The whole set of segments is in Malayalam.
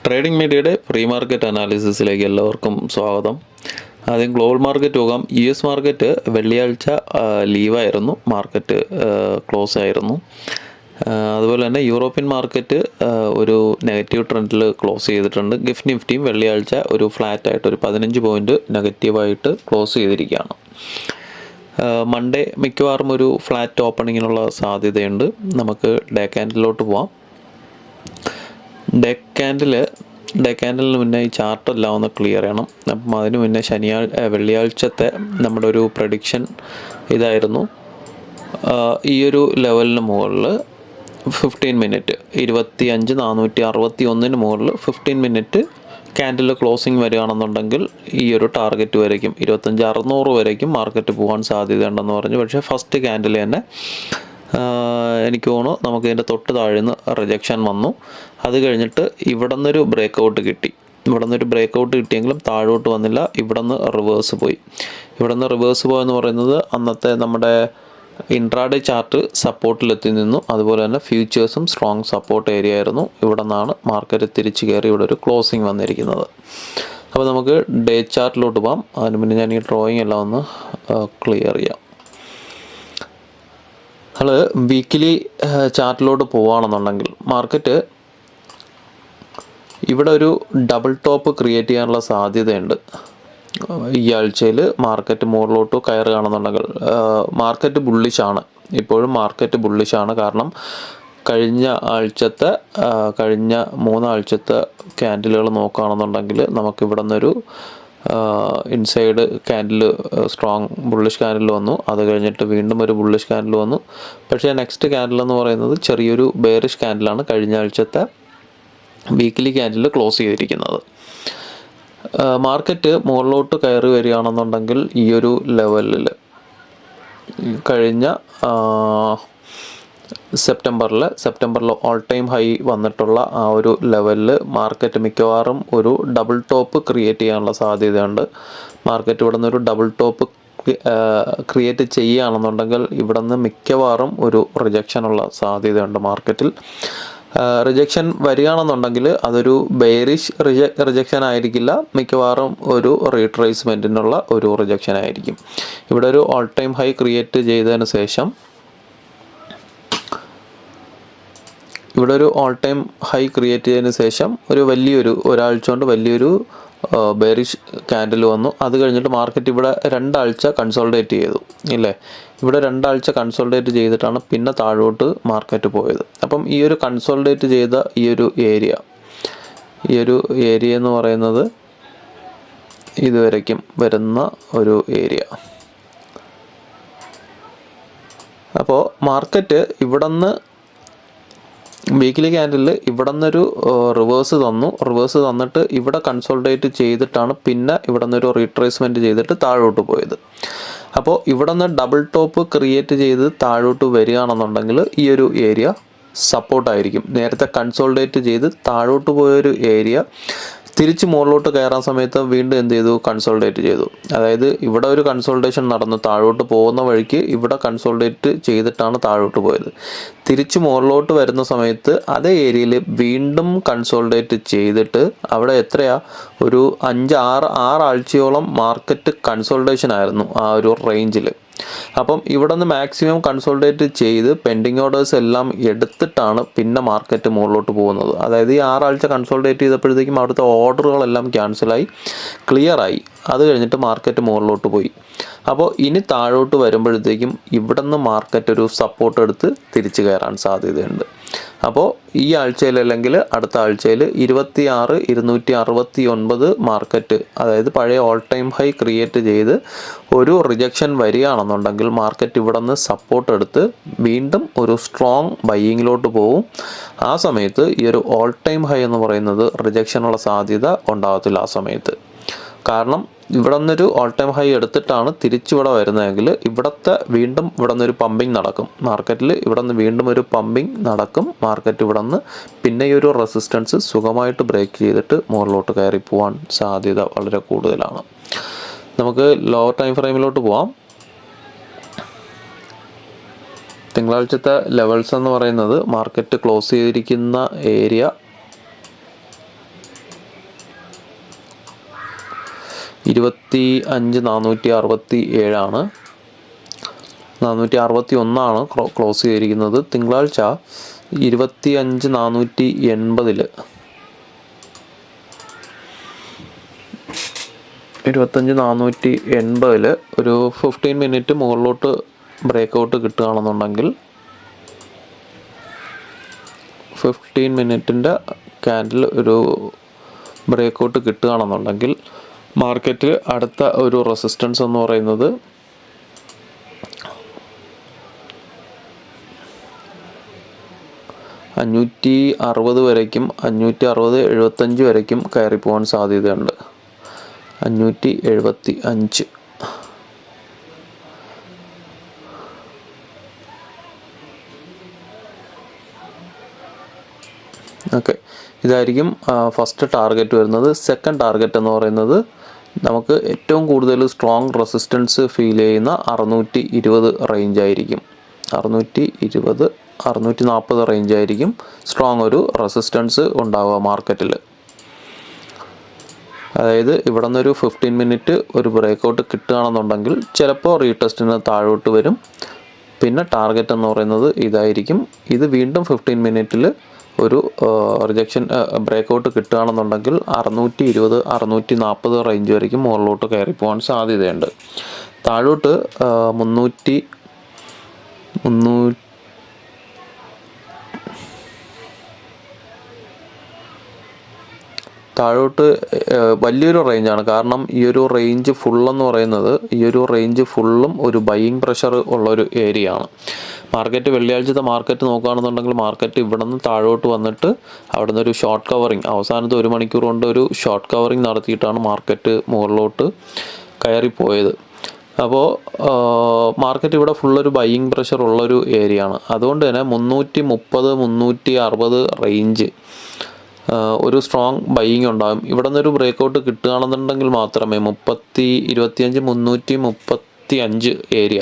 ട്രേഡിംഗ് മീഡിയയുടെ പ്രീ മാർക്കറ്റ് അനാലിസിസിലേക്ക് എല്ലാവർക്കും സ്വാഗതം. ആദ്യം ഗ്ലോബൽ മാർക്കറ്റ് പോകാം. US മാർക്കറ്റ് വെള്ളിയാഴ്ച ലീവായിരുന്നു, മാർക്കറ്റ് ക്ലോസ് ആയിരുന്നു. അതുപോലെ തന്നെ യൂറോപ്യൻ മാർക്കറ്റ് ഒരു നെഗറ്റീവ് ട്രെൻഡിൽ ക്ലോസ് ചെയ്തിട്ടുണ്ട്. ഗിഫ്റ്റ് നിഫ്റ്റിയും വെള്ളിയാഴ്ച ഒരു ഫ്ലാറ്റായിട്ട് ഒരു 15 പോയിൻറ്റ് നെഗറ്റീവായിട്ട് ക്ലോസ് ചെയ്തിരിക്കുകയാണ്. മൺഡേ മിക്കവാറും ഒരു ഫ്ലാറ്റ് ഓപ്പണിങ്ങിനുള്ള സാധ്യതയുണ്ട്. നമുക്ക് ഡേ ക്യാൻഡിലോട്ട് പോവാം. ഡേ ക്യാൻഡലിന് മുന്നേ ഈ ചാർട്ടെല്ലാം ഒന്ന് ക്ലിയർ ചെയ്യണം. അപ്പം അതിന് മുന്നേ വെള്ളിയാഴ്ചത്തെ നമ്മുടെ ഒരു പ്രഡിക്ഷൻ ഇതായിരുന്നു. ഈ ഒരു ലെവലിന് മുകളിൽ 15 മിനിറ്റ് 25,461 മുകളിൽ 15 മിനിറ്റ് ക്യാൻഡിൽ ക്ലോസിങ് വരികയാണെന്നുണ്ടെങ്കിൽ ഈ ഒരു ടാർഗറ്റ് വരയ്ക്കും 25,600 വരയ്ക്കും മാർക്കറ്റ് പോകാൻ സാധ്യതയുണ്ടെന്ന് പറഞ്ഞു. പക്ഷേ ഫസ്റ്റ് ക്യാൻഡിൽ തന്നെ എനിക്ക് തോന്നുന്നു നമുക്ക് ഇതിൻ്റെ തൊട്ട് താഴെ നിന്ന് റിജക്ഷൻ വന്നു. അത് കഴിഞ്ഞിട്ട് ഇവിടെ നിന്നൊരു ബ്രേക്കൗട്ട് കിട്ടി. കിട്ടിയെങ്കിലും താഴോട്ട് വന്നില്ല. ഇവിടെ നിന്ന് റിവേഴ്സ് പോയെന്ന് പറയുന്നത് അന്നത്തെ നമ്മുടെ ഇൻട്രാഡേ ചാർട്ട് സപ്പോർട്ടിലെത്തി നിന്നു. അതുപോലെ തന്നെ ഫ്യൂച്ചേഴ്സും സ്ട്രോങ് സപ്പോർട്ട് ഏരിയ ആയിരുന്നു. ഇവിടെ നിന്നാണ് മാർക്കറ്റ് തിരിച്ച് കയറി ഇവിടെ ഒരു ക്ലോസിങ് വന്നിരിക്കുന്നത്. അപ്പോൾ നമുക്ക് ഡേ ചാർട്ടിലോട്ട് പോകാം. അതിന് മുന്നേ ഞാൻ ഈ ഡ്രോയിങ് എല്ലാം ഒന്ന് ക്ലിയർ ചെയ്യാം. നമ്മൾ വീക്കിലി ചാർട്ടിലോട്ട് പോവുകയാണെന്നുണ്ടെങ്കിൽ മാർക്കറ്റ് ഇവിടെ ഒരു ഡബിൾ ടോപ്പ് ക്രിയേറ്റ് ചെയ്യാനുള്ള സാധ്യതയുണ്ട്. ഈ ആഴ്ചയിൽ മാർക്കറ്റ് മുകളിലോട്ട് കയറുകയാണെന്നുണ്ടെങ്കിൽ മാർക്കറ്റ് ബുള്ളിഷാണ്. ഇപ്പോഴും മാർക്കറ്റ് ബുള്ളിഷാണ്. കാരണം കഴിഞ്ഞ 3 ആഴ്ചത്തെ ക്യാൻഡിലുകൾ നോക്കുകയാണെന്നുണ്ടെങ്കിൽ നമുക്കിവിടെ നിന്നൊരു inside candle strong bullish candle വന്നു. അത് കഴിഞ്ഞിട്ട് വീണ്ടും ഒരു ബുള്ളിഷ് ക്യാൻഡിൽ വന്നു. പക്ഷേ നെക്സ്റ്റ് ക്യാൻഡിൽ എന്ന് പറയുന്നത് ചെറിയൊരു ബെയറിഷ് ക്യാൻഡിലാണ് കഴിഞ്ഞ ആഴ്ചത്തെ വീക്കിലി ക്യാൻഡിൽ ക്ലോസ് ചെയ്തിരിക്കുന്നത്. മാർക്കറ്റ് മുകളിലോട്ട് കയറി വരികയാണെന്നുണ്ടെങ്കിൽ ഈ ഒരു ലെവലിൽ കഴിഞ്ഞ സെപ്റ്റംബറിൽ ഓൾ ടൈം ഹൈ വന്നിട്ടുള്ള ആ ഒരു ലെവലിൽ മാർക്കറ്റ് മിക്കവാറും ഒരു ഡബിൾ ടോപ്പ് ക്രിയേറ്റ് ചെയ്യാനുള്ള സാധ്യതയുണ്ട്. മാർക്കറ്റ് ഇവിടെ നിന്ന് ഒരു ഡബിൾ ടോപ്പ് ക്രിയേറ്റ് ചെയ്യുകയാണെന്നുണ്ടെങ്കിൽ ഇവിടെ നിന്ന് മിക്കവാറും ഒരു റിജക്ഷനുള്ള സാധ്യതയുണ്ട് മാർക്കറ്റിൽ. റിജക്ഷൻ വരികയാണെന്നുണ്ടെങ്കിൽ അതൊരു ബെയറിഷ് റിജക്ഷൻ ആയിരിക്കില്ല, മിക്കവാറും ഒരു റീട്രേസ്മെൻറ്റിനുള്ള ഒരു റിജക്ഷൻ ആയിരിക്കും. ഇവിടെ ഒരു ഓൾ ടൈം ഹൈ ക്രിയേറ്റ് ചെയ്തതിന് ശേഷം ഒരാഴ്ച കൊണ്ട് വലിയൊരു ബെയറിഷ് ക്യാൻഡിൽ വന്നു. അത് കഴിഞ്ഞിട്ട് മാർക്കറ്റ് ഇവിടെ 2 ആഴ്ച കൺസോൾഡേറ്റ് ചെയ്തു ഇല്ലേ. ഇവിടെ 2 ആഴ്ച കൺസോൾഡേറ്റ് ചെയ്തിട്ടാണ് പിന്നെ താഴോട്ട് മാർക്കറ്റ് പോയത്. അപ്പം ഈ ഒരു കൺസോൾഡേറ്റ് ചെയ്ത ഈ ഒരു ഏരിയ എന്ന് പറയുന്നത് ഇതുവരയ്ക്കും വരുന്ന ഒരു ഏരിയ. അപ്പോൾ മാർക്കറ്റ് ഇവിടെ നിന്ന് വീക്കിലി ക്യാൻഡിൽ ഇവിടെ നിന്നൊരു റിവേഴ്സ് തന്നിട്ട് ഇവിടെ കൺസോൾഡേറ്റ് ചെയ്തിട്ടാണ് പിന്നെ ഇവിടെ നിന്നൊരു റീട്രേസ്മെൻറ്റ് ചെയ്തിട്ട് താഴോട്ട് പോയത്. അപ്പോൾ ഇവിടെ നിന്ന് ഡബിൾ ടോപ്പ് ക്രിയേറ്റ് ചെയ്ത് താഴോട്ട് വരികയാണെന്നുണ്ടെങ്കിൽ ഈ ഒരു ഏരിയ സപ്പോർട്ടായിരിക്കും. നേരത്തെ കൺസോൾഡേറ്റ് ചെയ്ത് താഴോട്ട് പോയൊരു ഏരിയ തിരിച്ച് മുകളിലോട്ട് കയറാൻ സമയത്ത് വീണ്ടും എന്ത് ചെയ്തു, കൺസോൾഡേറ്റ് ചെയ്തു. അതായത് ഇവിടെ ഒരു കൺസോൾട്ടേഷൻ നടന്നു, താഴോട്ട് പോകുന്ന വഴിക്ക് ഇവിടെ കൺസോൾഡേറ്റ് ചെയ്തിട്ടാണ് താഴോട്ട് പോയത്. തിരിച്ച് മുകളിലോട്ട് വരുന്ന സമയത്ത് അതേ ഏരിയയിൽ വീണ്ടും കൺസോൾഡേറ്റ് ചെയ്തിട്ട് അവിടെ ഒരു 5-6 ആഴ്ചയോളം മാർക്കറ്റ് കൺസോൾട്ടേഷൻ ആയിരുന്നു ആ ഒരു റേഞ്ചിൽ. അപ്പം ഇവിടെ നിന്ന് മാക്സിമം കൺസോൾട്ടേറ്റ് ചെയ്ത് പെൻഡിങ് ഓർഡേഴ്സ് എല്ലാം എടുത്തിട്ടാണ് പിന്നെ മാർക്കറ്റ് മുകളിലോട്ട് പോകുന്നത്. അതായത് ഈ 6 ആഴ്ച കൺസോൾട്ടേറ്റ് ചെയ്തപ്പോഴത്തേക്കും അവിടുത്തെ ഓർഡറുകളെല്ലാം ക്യാൻസലായി, ക്ലിയറായി. അത് കഴിഞ്ഞിട്ട് മാർക്കറ്റ് മുകളിലോട്ട് പോയി. അപ്പോൾ ഇനി താഴോട്ട് വരുമ്പോഴത്തേക്കും ഇവിടെ നിന്ന് മാർക്കറ്റ് ഒരു സപ്പോർട്ട് എടുത്ത് തിരിച്ചു കയറാൻ സാധ്യതയുണ്ട്. അപ്പോൾ ഈ ആഴ്ചയിൽ അല്ലെങ്കിൽ അടുത്ത ആഴ്ചയിൽ 26,269 മാർക്കറ്റ്, അതായത് പഴയ ഓൾ ടൈം ഹൈ ക്രിയേറ്റ് ചെയ്ത് ഒരു റിജക്ഷൻ വരികയാണെന്നുണ്ടെങ്കിൽ മാർക്കറ്റ് ഇവിടെ നിന്ന് സപ്പോർട്ട് എടുത്ത് വീണ്ടും ഒരു സ്ട്രോങ് ബൈയിങ്ങിലോട്ട് പോകും. ആ സമയത്ത് ഈ ഒരു ഓൾ ടൈം ഹൈ എന്ന് പറയുന്നത് റിജക്ഷനുള്ള സാധ്യത ഉണ്ടാകത്തില്ല ആ സമയത്ത്. കാരണം ഇവിടെ നിന്നൊരു ഓൾ ടൈം ഹൈ എടുത്തിട്ടാണ് തിരിച്ചിവിടെ വരുന്നതെങ്കിൽ വീണ്ടും ഇവിടെ നിന്നൊരു പമ്പിങ് നടക്കും മാർക്കറ്റിൽ. ഇവിടെ നിന്ന് വീണ്ടും ഒരു പമ്പിങ് നടക്കും മാർക്കറ്റ്. ഇവിടെ നിന്ന് പിന്നെ ഈ ഒരു റെസിസ്റ്റൻസ് സുഖമായിട്ട് ബ്രേക്ക് ചെയ്തിട്ട് മുകളിലോട്ട് കയറി പോകാൻ സാധ്യത വളരെ കൂടുതലാണ്. നമുക്ക് ലോവർ ടൈം ഫ്രെയിമിലോട്ട് പോവാം. തിങ്കളാഴ്ചത്തെ ലെവൽസ് എന്ന് പറയുന്നത് മാർക്കറ്റ് ക്ലോസ് ചെയ്തിരിക്കുന്ന ഏരിയ 25,467 461 ക്ലോസ് ചെയ്തിരിക്കുന്നത്. തിങ്കളാഴ്ച 25,480 25,480 ഒരു 15 മിനിറ്റ് മുകളിലോട്ട് ബ്രേക്കൗട്ട് കിട്ടുകയാണെന്നുണ്ടെങ്കിൽ 15 മിനിറ്റിൻ്റെ ക്യാൻഡിൽ ഒരു ബ്രേക്കൗട്ട് കിട്ടുകയാണെന്നുണ്ടെങ്കിൽ മാർക്കറ്റ് അടുത്ത ഒരു റെസിസ്റ്റൻസ് എന്ന് പറയുന്നത് 560 വരയ്ക്കും 560-75 വരയ്ക്കും കയറി പോകാൻ സാധ്യതയുണ്ട്. 575. ഓക്കെ, ഇതായിരിക്കും ഫസ്റ്റ് ടാർഗറ്റ് വരുന്നത്. സെക്കൻഡ് ടാർഗറ്റ് എന്ന് പറയുന്നത് നമുക്ക് ഏറ്റവും കൂടുതൽ സ്ട്രോങ് റെസിസ്റ്റൻസ് ഫീൽ ചെയ്യുന്ന 620 റേഞ്ച് ആയിരിക്കും. 620 640 റേഞ്ച് ആയിരിക്കും സ്ട്രോങ് ഒരു റെസിസ്റ്റൻസ് ഉണ്ടാവുക മാർക്കറ്റിൽ. അതായത് ഇവിടെ നിന്നൊരു 15 മിനിറ്റ് ഒരു ബ്രേക്കൗട്ട് കിട്ടുകയാണെന്നുണ്ടെങ്കിൽ ചിലപ്പോൾ റീടെസ്റ്റിന് താഴോട്ട് വരും. പിന്നെ ടാർഗറ്റ് എന്ന് പറയുന്നത് ഇതായിരിക്കും. ഇത് വീണ്ടും 15 മിനിറ്റിൽ ഒരു റിജക്ഷൻ ബ്രേക്കൗട്ട് കിട്ടുകയാണെന്നുണ്ടെങ്കിൽ 620 640 റേഞ്ച് വരയ്ക്കും മുകളിലോട്ട് കയറി പോകാൻ സാധ്യതയുണ്ട്. താഴോട്ട് 300 താഴോട്ട് വലിയൊരു റേഞ്ചാണ്. കാരണം ഈ ഒരു റേഞ്ച് ഫുള്ളെന്ന് പറയുന്നത് ഈ ഒരു റേഞ്ച് ഫുള്ളും ഒരു ബൈയിങ് പ്രഷർ ഉള്ളൊരു ഏരിയ ആണ്. മാർക്കറ്റ് വെള്ളിയാഴ്ചത്തെ മാർക്കറ്റ് നോക്കുകയാണെന്നുണ്ടെങ്കിൽ മാർക്കറ്റ് ഇവിടെ നിന്ന് താഴോട്ട് വന്നിട്ട് അവിടെ നിന്ന് ഒരു ഷോർട്ട് കവറിങ് അവസാനത്തെ 1 മണിക്കൂർ കൊണ്ട് ഒരു ഷോർട്ട് കവറിങ് നടത്തിയിട്ടാണ് മാർക്കറ്റ് മുകളിലോട്ട് കയറിപ്പോയത്. അപ്പോൾ മാർക്കറ്റ് ഇവിടെ ഫുള്ളൊരു ബൈയിങ് പ്രഷർ ഉള്ളൊരു ഏരിയ ആണ്. അതുകൊണ്ട് തന്നെ 330 360 റേഞ്ച് ഒരു സ്ട്രോങ് ബൈയിങ് ഉണ്ടാകും. ഇവിടെ നിന്നൊരു ബ്രേക്കൗട്ട് കിട്ടുകയാണെന്നുണ്ടെങ്കിൽ മാത്രമേ 335 ഏരിയ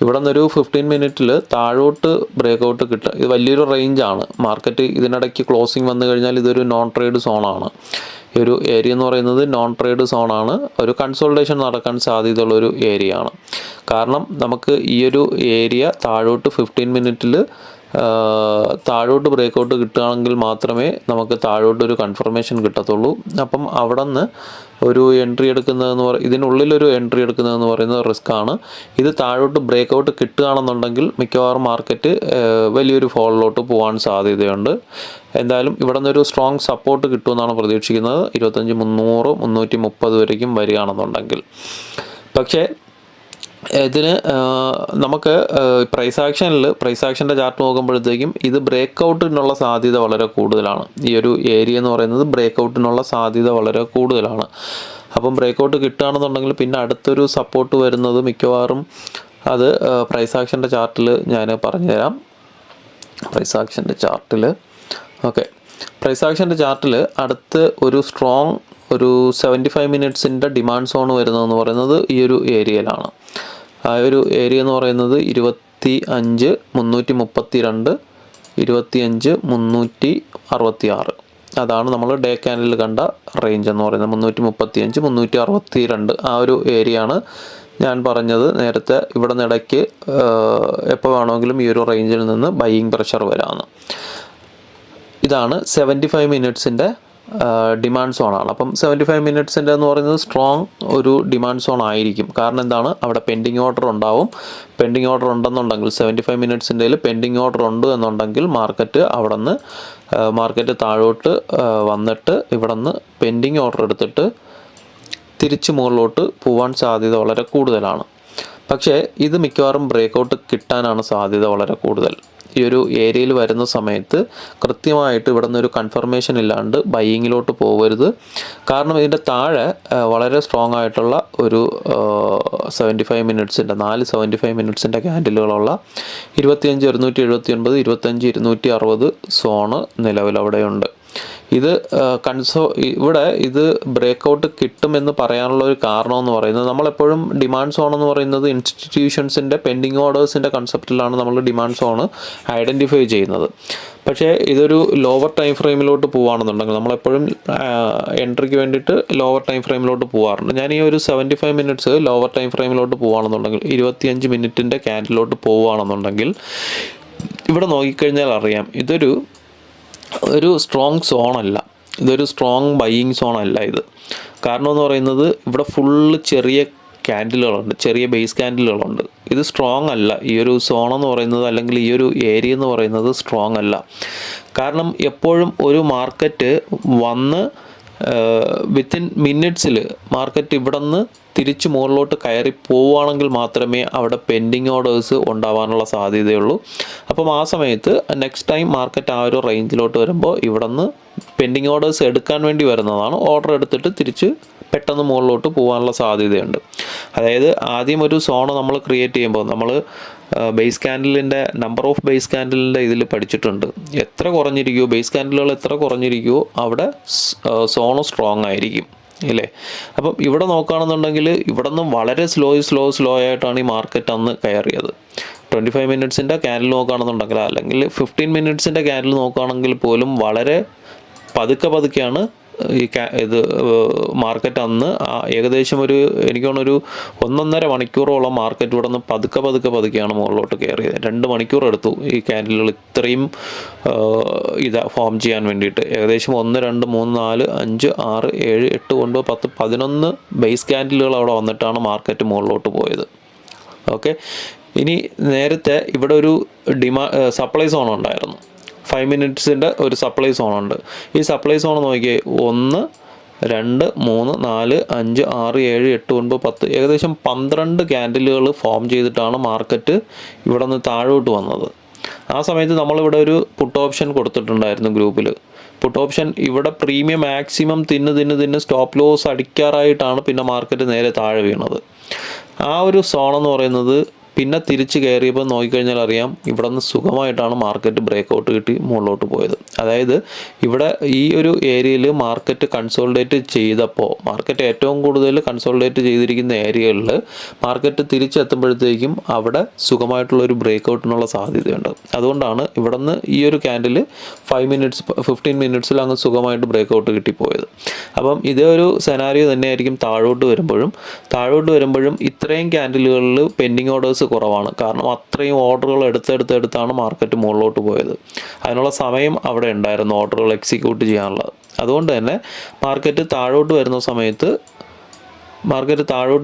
ഇവിടെ നിന്നൊരു 15 മിനിറ്റിൽ താഴോട്ട് ബ്രേക്കൗട്ട് കിട്ടുക. ഇത് വലിയൊരു റേഞ്ചാണ്. മാർക്കറ്റ് ഇതിനിടയ്ക്ക് ക്ലോസിങ് വന്നു കഴിഞ്ഞാൽ ഇതൊരു നോൺ ട്രേഡ് സോണാണ്. ഈ ഒരു ഏരിയ എന്ന് പറയുന്നത് നോൺ ട്രേഡ് സോണാണ്. ഒരു കൺസോൾട്ടേഷൻ നടക്കാൻ സാധ്യതയുള്ളൊരു ഏരിയ ആണ്. കാരണം നമുക്ക് ഈ ഒരു ഏരിയ താഴോട്ട് 15 മിനിറ്റിൽ താഴോട്ട് ബ്രേക്കൗട്ട് കിട്ടുകയാണെങ്കിൽ മാത്രമേ നമുക്ക് താഴോട്ടൊരു കൺഫർമേഷൻ കിട്ടത്തുള്ളൂ. അപ്പം അവിടെ നിന്ന് ഒരു എൻട്രി എടുക്കുന്നതെന്ന് ഇതിനുള്ളിലൊരു എൻട്രി എടുക്കുന്നതെന്ന് പറയുന്നത് റിസ്ക് ആണ്. ഇത് താഴോട്ട് ബ്രേക്കൗട്ട് കിട്ടുകയാണെന്നുണ്ടെങ്കിൽ മിക്കവാറും മാർക്കറ്റ് വലിയൊരു ഫോളിലോട്ട് പോകാൻ സാധ്യതയുണ്ട്. എന്തായാലും ഇവിടെ നിന്നൊരു സ്ട്രോങ് സപ്പോർട്ട് കിട്ടുമെന്നാണ് പ്രതീക്ഷിക്കുന്നത്. 25,300 330 വരയ്ക്കും വരികയാണെന്നുണ്ടെങ്കിൽ. പക്ഷേ ഇതിന് നമുക്ക് പ്രൈസ് ആക്ഷൻ്റെ ചാർട്ട് നോക്കുമ്പോഴത്തേക്കും ഇത് ബ്രേക്കൗട്ടിനുള്ള സാധ്യത വളരെ കൂടുതലാണ്. ഈ ഒരു ഏരിയ എന്ന് പറയുന്നത് ബ്രേക്കൗട്ടിനുള്ള സാധ്യത വളരെ കൂടുതലാണ്. അപ്പം ബ്രേക്കൗട്ട് കിട്ടുകയാണെന്നുണ്ടെങ്കിൽ പിന്നെ അടുത്തൊരു സപ്പോർട്ട് വരുന്നത് മിക്കവാറും അത് പ്രൈസ് ആക്ഷൻ്റെ ചാർട്ടിൽ ഞാൻ പറഞ്ഞുതരാം. പ്രൈസ് ആക്ഷൻ്റെ ചാർട്ടിൽ അടുത്ത് ഒരു സ്ട്രോങ് ഒരു 75 മിനിറ്റ്സിൻ്റെ ഡിമാൻഡ് സോൺ വരുന്നതെന്ന് പറയുന്നത് ഈ ഒരു ഏരിയയിലാണ്. ആ ഒരു ഏരിയ എന്ന് പറയുന്നത് 25 332 25 366. അതാണ് നമ്മൾ ഡേ ക്യാൻഡിൽ കണ്ട റേഞ്ച് എന്ന് പറയുന്നത്. 335 362 ആ ഒരു ഏരിയ ആണ് ഞാൻ പറഞ്ഞത് നേരത്തെ. ഇവിടെ നിന്നിടയ്ക്ക് എപ്പോൾ വേണമെങ്കിലും ഈ ഒരു റേഞ്ചിൽ നിന്ന് ബൈയിങ് പ്രഷർ വരാമെന്ന്. ഇതാണ് 75 മിനിറ്റ്സിൻ്റെ ഡിമാൻഡ് സോണാണ്. അപ്പം 75 മിനിറ്റ്സിൻ്റെ എന്ന് പറയുന്നത് സ്ട്രോങ് ഒരു ഡിമാൻഡ് സോൺ ആയിരിക്കും. കാരണം എന്താണ്, അവിടെ പെൻഡിങ് ഓർഡർ ഉണ്ടാവും. പെൻഡിങ് ഓർഡർ ഉണ്ടെന്നുണ്ടെങ്കിൽ 75 മിനിറ്റ്സിൻ്റെ പെൻഡിങ് ഓർഡർ ഉണ്ട് എന്നുണ്ടെങ്കിൽ മാർക്കറ്റ് താഴോട്ട് വന്നിട്ട് ഇവിടെ നിന്ന് പെൻഡിങ് ഓർഡർ എടുത്തിട്ട് തിരിച്ച് മുകളിലോട്ട് പോകാൻ സാധ്യത വളരെ കൂടുതലാണ്. പക്ഷേ ഇത് മിക്കവാറും ബ്രേക്കൗട്ട് കിട്ടാനാണ് സാധ്യത വളരെ കൂടുതൽ. ഈ ഒരു ഏരിയയിൽ വരുന്ന സമയത്ത് കൃത്യമായിട്ട് ഇവിടെ നിന്നൊരു കൺഫർമേഷൻ ഇല്ലാണ്ട് ബൈയിങ്ങിലോട്ട് പോകരുത്. കാരണം ഇതിൻ്റെ താഴെ വളരെ സ്ട്രോങ് ആയിട്ടുള്ള ഒരു 75 മിനിറ്റ്സിൻ്റെ 75 മിനിറ്റ്സിൻ്റെ ക്യാൻഡിലുകളുള്ള 25 279 25 260 സോണ് നിലവിലവിടെയുണ്ട്. ഇത് ഇവിടെ ഇത് ബ്രേക്കൗട്ട് കിട്ടുമെന്ന് പറയാനുള്ള ഒരു കാരണമെന്ന് പറയുന്നത്, നമ്മളെപ്പോഴും ഡിമാൻഡ് സോൺ എന്ന് പറയുന്നത് ഇൻസ്റ്റിറ്റ്യൂഷൻസിൻ്റെ പെൻഡിങ് ഓർഡേഴ്സിൻ്റെ കൺസെപ്റ്റിലാണ് നമ്മൾ ഡിമാൻഡ് സോൺ ഐഡൻറ്റിഫൈ ചെയ്യുന്നത്. പക്ഷേ ഇതൊരു ലോവർ ടൈം ഫ്രെയിമിലോട്ട് പോവുകയാണെന്നുണ്ടെങ്കിൽ നമ്മളെപ്പോഴും എൻട്രിക്ക് വേണ്ടിയിട്ട് ലോവർ ടൈം ഫ്രെയിമിലോട്ട് പോകാറുണ്ട്. ഞാൻ ഈ ഒരു 75 മിനിറ്റ്സ് ലോവർ ടൈം ഫ്രെയിമിലോട്ട് പോവുകയാണെന്നുണ്ടെങ്കിൽ 25 മിനിറ്റിൻ്റെ ക്യാൻഡിലോട്ട് പോവുകയാണെന്നുണ്ടെങ്കിൽ ഇവിടെ നോക്കിക്കഴിഞ്ഞാൽ അറിയാം ഇതൊരു സ്ട്രോങ് സോണല്ല, ഇതൊരു സ്ട്രോങ് ബൈയിങ് സോണല്ല ഇത്. കാരണം എന്ന് പറയുന്നത് ഇവിടെ ഫുള്ള് ചെറിയ ക്യാൻഡിലുകളുണ്ട്, ചെറിയ ബേസ് ക്യാൻഡിലുകളുണ്ട്. ഇത് സ്ട്രോങ് അല്ല, ഈ ഒരു സോൺ എന്ന് പറയുന്നത് അല്ലെങ്കിൽ ഈ ഒരു ഏരിയ എന്ന് പറയുന്നത് സ്ട്രോങ് അല്ല. കാരണം എപ്പോഴും ഒരു മാർക്കറ്റ് വന്ന് വിത്തിൻ മിനിറ്റ്സിൽ മാർക്കറ്റ് ഇവിടെ നിന്ന് തിരിച്ച് മുകളിലോട്ട് കയറി പോവുകയാണെങ്കിൽ മാത്രമേ അവിടെ പെൻഡിങ് ഓർഡേഴ്സ് ഉണ്ടാവാനുള്ള സാധ്യതയുള്ളൂ. അപ്പം ആ സമയത്ത് നെക്സ്റ്റ് ടൈം മാർക്കറ്റ് ആ ഒരു റേഞ്ചിലോട്ട് വരുമ്പോൾ ഇവിടെ നിന്ന് പെൻഡിങ് ഓർഡേഴ്സ് എടുക്കാൻ വേണ്ടി വരുന്നതാണ്. ഓർഡർ എടുത്തിട്ട് തിരിച്ച് പെട്ടെന്ന് മുകളിലോട്ട് പോകാനുള്ള സാധ്യതയുണ്ട്. അതായത് ആദ്യം ഒരു സോൺ നമ്മൾ ക്രിയേറ്റ് ചെയ്യുമ്പോൾ നമ്മൾ ബേസ് ക്യാൻഡിലിൻ്റെ നമ്പർ ഓഫ് ബേസ് ക്യാൻഡിലിൻ്റെ ഇതിൽ പഠിച്ചിട്ടുണ്ട്. എത്ര കുറഞ്ഞിരിക്കുമോ, ബേസ് ക്യാൻഡിലുകൾ എത്ര കുറഞ്ഞിരിക്കുമോ അവിടെ സോൺ സ്ട്രോങ് ആയിരിക്കും അല്ലേ. അപ്പം ഇവിടെ നോക്കുകയാണെന്നുണ്ടെങ്കിൽ ഇവിടെ നിന്ന് വളരെ സ്ലോ ആയിട്ടാണ് ഈ മാർക്കറ്റ് അന്ന് കയറിയത്. 25 മിനിറ്റ്സിൻ്റെ ക്യാൻഡിൽ നോക്കുകയാണെന്നുണ്ടെങ്കിൽ അല്ലെങ്കിൽ 15 മിനിറ്റ്സിൻ്റെ ക്യാൻഡിൽ നോക്കുകയാണെങ്കിൽ പോലും വളരെ പതുക്കെയാണ് ഇത് മാർക്കറ്റ് അന്ന് ഏകദേശം എനിക്ക് തോന്നുന്നു 1.5 മണിക്കൂറോളം മാർക്കറ്റ് ഇവിടെ നിന്ന് പതുക്കെയാണ് മുകളിലോട്ട് കയറിയത്. 2 മണിക്കൂർ എടുത്തു ഈ ക്യാൻഡിലുകൾ ഇത്രയും ഫോം ചെയ്യാൻ വേണ്ടിയിട്ട്. ഏകദേശം 1 2 3 4 5 6 7 8 9 10 11 ബേസ് ക്യാൻഡിലുകൾ അവിടെ വന്നിട്ടാണ് മാർക്കറ്റ് മുകളിലോട്ട് പോയത്. ഓക്കെ, ഇനി നേരത്തെ ഇവിടെ ഒരു സപ്ലൈ സോൺ ഉണ്ടായിരുന്നു. 5 മിനിറ്റ്സിൻ്റെ ഒരു സപ്ലൈ സോണുണ്ട്. ഈ സപ്ലൈ സോൺ നോക്കിയേ 1 2 3 4 5 6 7 8 9 10 ഏകദേശം 12 ക്യാൻഡിലുകൾ ഫോം ചെയ്തിട്ടാണ് മാർക്കറ്റ് ഇവിടെ നിന്ന് താഴോട്ട് വന്നത്. ആ സമയത്ത് നമ്മളിവിടെ ഒരു പുട്ട് ഓപ്ഷൻ കൊടുത്തിട്ടുണ്ടായിരുന്നു ഗ്രൂപ്പിൽ. പുട്ട് ഓപ്ഷൻ ഇവിടെ പ്രീമിയം മാക്സിമം തിന്ന് സ്റ്റോപ്പ് ലോസ് അടിക്കാറായിട്ടാണ് പിന്നെ മാർക്കറ്റ് നേരെ താഴെ വീണത്. ആ ഒരു സോൺ എന്ന് പറയുന്നത് പിന്നെ തിരിച്ച് കയറിയപ്പോൾ നോക്കിക്കഴിഞ്ഞാൽ അറിയാം ഇവിടെ നിന്ന് സുഖമായിട്ടാണ് മാർക്കറ്റ് ബ്രേക്കൗട്ട് കിട്ടി മുകളിലോട്ട് പോയത്. അതായത് ഇവിടെ ഈ ഒരു ഏരിയയിൽ മാർക്കറ്റ് കൺസോളിഡേറ്റ് ചെയ്തപ്പോൾ മാർക്കറ്റ് ഏറ്റവും കൂടുതൽ കൺസോളിഡേറ്റ് ചെയ്തിരിക്കുന്ന ഏരിയകളിൽ മാർക്കറ്റ് തിരിച്ചെത്തുമ്പോഴത്തേക്കും അവിടെ സുഖമായിട്ടുള്ളൊരു ബ്രേക്കൗട്ടിനുള്ള സാധ്യതയുണ്ട്. അതുകൊണ്ടാണ് ഇവിടെ നിന്ന് ഈ ഒരു ക്യാൻഡിൽ 15 മിനിറ്റ്സിൽ അങ്ങ് സുഖമായിട്ട് ബ്രേക്കൗട്ട് കിട്ടിപ്പോയത്. അപ്പം ഇതേ ഒരു സെനാരിയോ തന്നെയായിരിക്കും താഴോട്ട് വരുമ്പോഴും ഇത്രയും ക്യാൻഡിലുകളിൽ പെൻഡിങ് ഓർഡേഴ്സ് കുറവാണ്. കാരണം അത്രയും ഓർഡറുകൾ എടുത്താണ് മാർക്കറ്റ് മുകളിലോട്ട് പോയത്. അതിനുള്ള സമയം അവിടെ ഉണ്ടായിരുന്നു ഓർഡറുകൾ എക്സിക്യൂട്ട് ചെയ്യാനുള്ളത്. അതുകൊണ്ട് തന്നെ മാർക്കറ്റ് താഴോട്ട്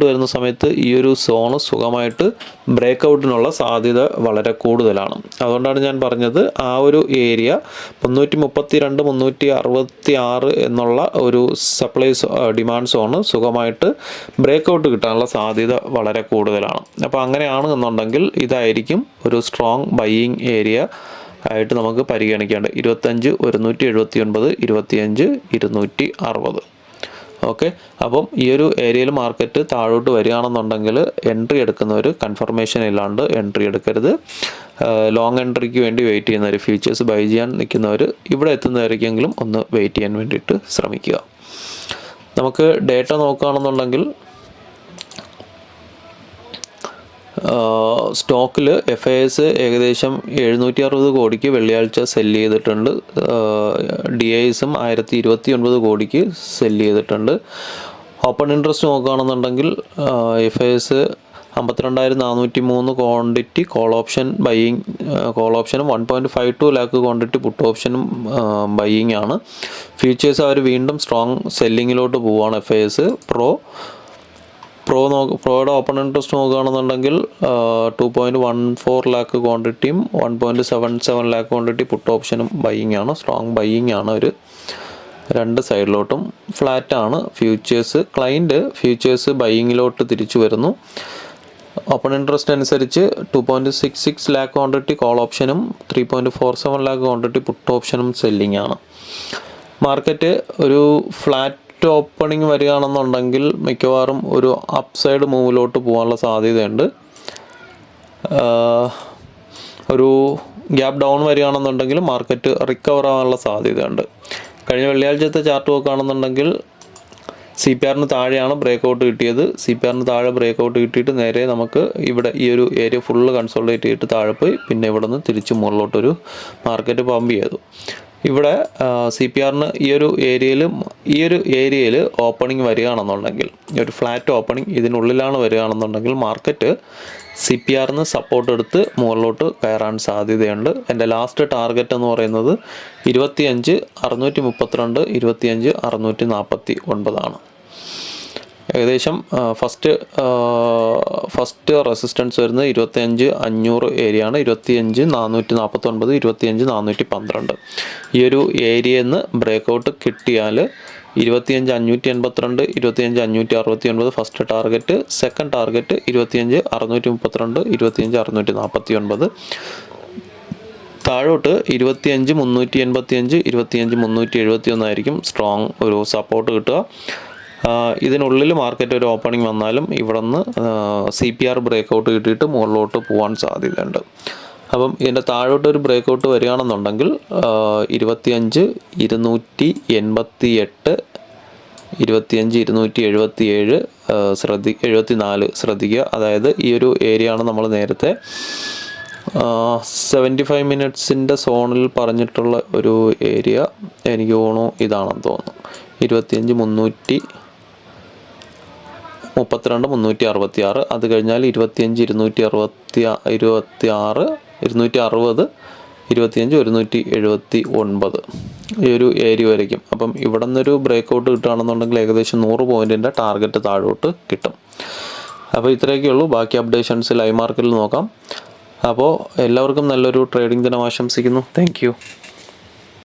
വരുന്ന സമയത്ത് ഈ ഒരു സോണ് സുഖമായിട്ട് ബ്രേക്കൗട്ടിനുള്ള സാധ്യത വളരെ കൂടുതലാണ്. അതുകൊണ്ടാണ് ഞാൻ പറഞ്ഞത് ആ ഒരു ഏരിയ 332 366 എന്നുള്ള ഒരു ഡിമാൻഡ് സോണ് സുഖമായിട്ട് ബ്രേക്കൗട്ട് കിട്ടാനുള്ള സാധ്യത വളരെ കൂടുതലാണ്. അപ്പോൾ അങ്ങനെയാണ് എന്നുണ്ടെങ്കിൽ ഇതായിരിക്കും ഒരു സ്ട്രോങ് ബൈയിങ് ഏരിയ ആയിട്ട് നമുക്ക് പരിഗണിക്കേണ്ടത്. 25 179 25 260. ഓക്കെ, അപ്പം ഈ ഒരു ഏരിയയിൽ മാർക്കറ്റ് താഴോട്ട് വരികയാണെന്നുണ്ടെങ്കിൽ എൻട്രി എടുക്കുന്നവർ കൺഫർമേഷൻ ഇല്ലാണ്ട് എൻട്രി എടുക്കരുത്. ലോങ് എൻട്രിക്ക് വേണ്ടി വെയിറ്റ് ചെയ്യുന്നവർ, ഫ്യൂച്ചേഴ്സ് ബൈ ചെയ്യാൻ നിൽക്കുന്നവർ ഇവിടെ എത്തുന്നവരേക്കെങ്കിലും ഒന്ന് വെയിറ്റ് ചെയ്യാൻ വേണ്ടിയിട്ട് ശ്രമിക്കുക. നമുക്ക് ഡേറ്റ നോക്കുകയാണെന്നുണ്ടെങ്കിൽ സ്റ്റോക്കിൽ FIS ഏകദേശം 760 കോടിക്ക് വെള്ളിയാഴ്ച സെല്ല് ചെയ്തിട്ടുണ്ട്. DISും 1029 കോടിക്ക് സെല്ല് ചെയ്തിട്ടുണ്ട്. ഓപ്പൺ ഇൻട്രസ്റ്റ് നോക്കുകയാണെന്നുണ്ടെങ്കിൽ FIS 52,403 ക്വാണ്ടിറ്റി കോൾ ഓപ്ഷനും 1.52 ലാക്ക് ക്വാണ്ടിറ്റി പുട്ട് ഓപ്ഷനും ബൈയിങ് ആണ്. ഫ്യൂച്ചേഴ്സ് അവർ വീണ്ടും സ്ട്രോങ് സെല്ലിങ്ങിലോട്ട് പോവുകയാണ്. FIS പ്രോയുടെ ഓപ്പൺ ഇൻട്രസ്റ്റ് നോക്കുകയാണെന്നുണ്ടെങ്കിൽ 2.14 ലാക്ക് ക്വാണ്ടിറ്റിയും 1.77 ലാക്ക് ക്വാണ്ടിറ്റി പുട്ട് ഓപ്ഷനും ബൈയിങ് ആണ്. സ്ട്രോങ് ബൈയിങ് ആണ്. ഒരു രണ്ട് സൈഡിലോട്ടും ഫ്ലാറ്റാണ്. ഫ്യൂച്ചേഴ്സ് ബൈയിങ്ങിലോട്ട് തിരിച്ചു വരുന്നു. ഓപ്പൺ ഇൻട്രസ്റ്റ് അനുസരിച്ച് 2.66 ലാക്ക് ക്വാണ്ടിറ്റി കോൾ ഓപ്ഷനും 3.47 ലാക്ക് ക്വാണ്ടിറ്റി പുട്ട് ഓപ്ഷനും സെല്ലിംഗ് ആണ്. മാർക്കറ്റ് ഒരു ഫ്ലാറ്റ് ഓപ്പണിംഗ് വരികയാണെന്നുണ്ടെങ്കിൽ മിക്കവാറും ഒരു അപ്സൈഡ് മൂവിലോട്ട് പോകാനുള്ള സാധ്യതയുണ്ട്. ഒരു ഗ്യാപ്പ് ഡൗൺ വരികയാണെന്നുണ്ടെങ്കിൽ മാർക്കറ്റ് റിക്കവർ ആവാനുള്ള സാധ്യതയുണ്ട്. കഴിഞ്ഞ വെള്ളിയാഴ്ചത്തെ ചാർട്ട് നോക്കുകയാണെന്നുണ്ടെങ്കിൽ CPR-ന് താഴെയാണ് ബ്രേക്ക് ഔട്ട് കിട്ടിയത്. CPR-ന് താഴെ ബ്രേക്ക് ഔട്ട് കിട്ടിയിട്ട് നേരെ നമുക്ക് ഇവിടെ ഈ ഒരു ഏരിയ ഫുള്ള് കൺസോൾട്ടേറ്റ് ചെയ്തിട്ട് താഴെ പോയി പിന്നെ ഇവിടെ നിന്ന് തിരിച്ച് മുകളിലോട്ടൊരു മാർക്കറ്റ് പമ്പ് ചെയ്തു. ഇവിടെ CPR-ന് ഈ ഒരു ഏരിയയിൽ ഓപ്പണിംഗ് വരികയാണെന്നുണ്ടെങ്കിൽ, ഒരു ഫ്ലാറ്റ് ഓപ്പണിംഗ് ഇതിനുള്ളിലാണ് വരികയാണെന്നുണ്ടെങ്കിൽ മാർക്കറ്റ് CPR-ന് സപ്പോർട്ട് എടുത്ത് മുകളിലോട്ട് കയറാൻ സാധ്യതയുണ്ട്. എൻ്റെ ലാസ്റ്റ് ടാർഗറ്റ് എന്ന് പറയുന്നത് 25,632, 25,649 ആണ്. ഏകദേശം ഫസ്റ്റ് റെസിസ്റ്റൻസ് വരുന്നത് 25,500 ഏരിയയാണ്. 25,449, 25,412 ഈ ഒരു ഏരിയയിൽ നിന്ന് ബ്രേക്ക് ഔട്ട് കിട്ടിയാൽ 25,582, 25,569 ഫസ്റ്റ് ടാർഗറ്റ്. Second target 25,632, 25,649. താഴോട്ട് 25,385, 25,371 ആയിരിക്കും സ്ട്രോങ് ഒരു സപ്പോർട്ട് കിട്ടുക. ഇതിനുള്ളിൽ മാർക്കറ്റ് ഒരു ഓപ്പണിംഗ് വന്നാലും ഇവിടെ നിന്ന് CPR ബ്രേക്ക് ഔട്ട് കിട്ടിയിട്ട് മുകളിലോട്ട് പോകാൻ സാധ്യതയുണ്ട്. അപ്പം ഇതിൻ്റെ താഴോട്ട് ഒരു ബ്രേക്ക് ഔട്ട് വരികയാണെന്നുണ്ടെങ്കിൽ 25,288, 25,277 74 ശ്രദ്ധിക്കുക. അതായത് ഈ ഒരു ഏരിയ ആണ് നമ്മൾ നേരത്തെ 75 മിനിറ്റ്സിൻ്റെ സോണിൽ പറഞ്ഞിട്ടുള്ള ഒരു ഏരിയ. എനിക്ക് തോന്നുന്നു ഇതാണെന്ന് തോന്നുന്നു. 25,332, 366. അത് കഴിഞ്ഞാൽ 25,260, 25,179 ഈ ഒരു ഏരിയ വരയ്ക്കും. അപ്പം ഇവിടെ നിന്നൊരു ബ്രേക്ക് ഔട്ട് കിട്ടുകയാണെന്നുണ്ടെങ്കിൽ ഏകദേശം 100 പോയിൻറ്റിൻ്റെ ടാർഗറ്റ് താഴോട്ട് കിട്ടും. അപ്പോൾ ഇത്രയൊക്കെ ഉള്ളൂ. ബാക്കി അപ്ഡേഷൻസ് ലൈവ് മാർക്കറ്റിൽ നോക്കാം. അപ്പോൾ എല്ലാവർക്കും നല്ലൊരു ട്രേഡിംഗ് ദിനം ആശംസിക്കുന്നു. Thank you.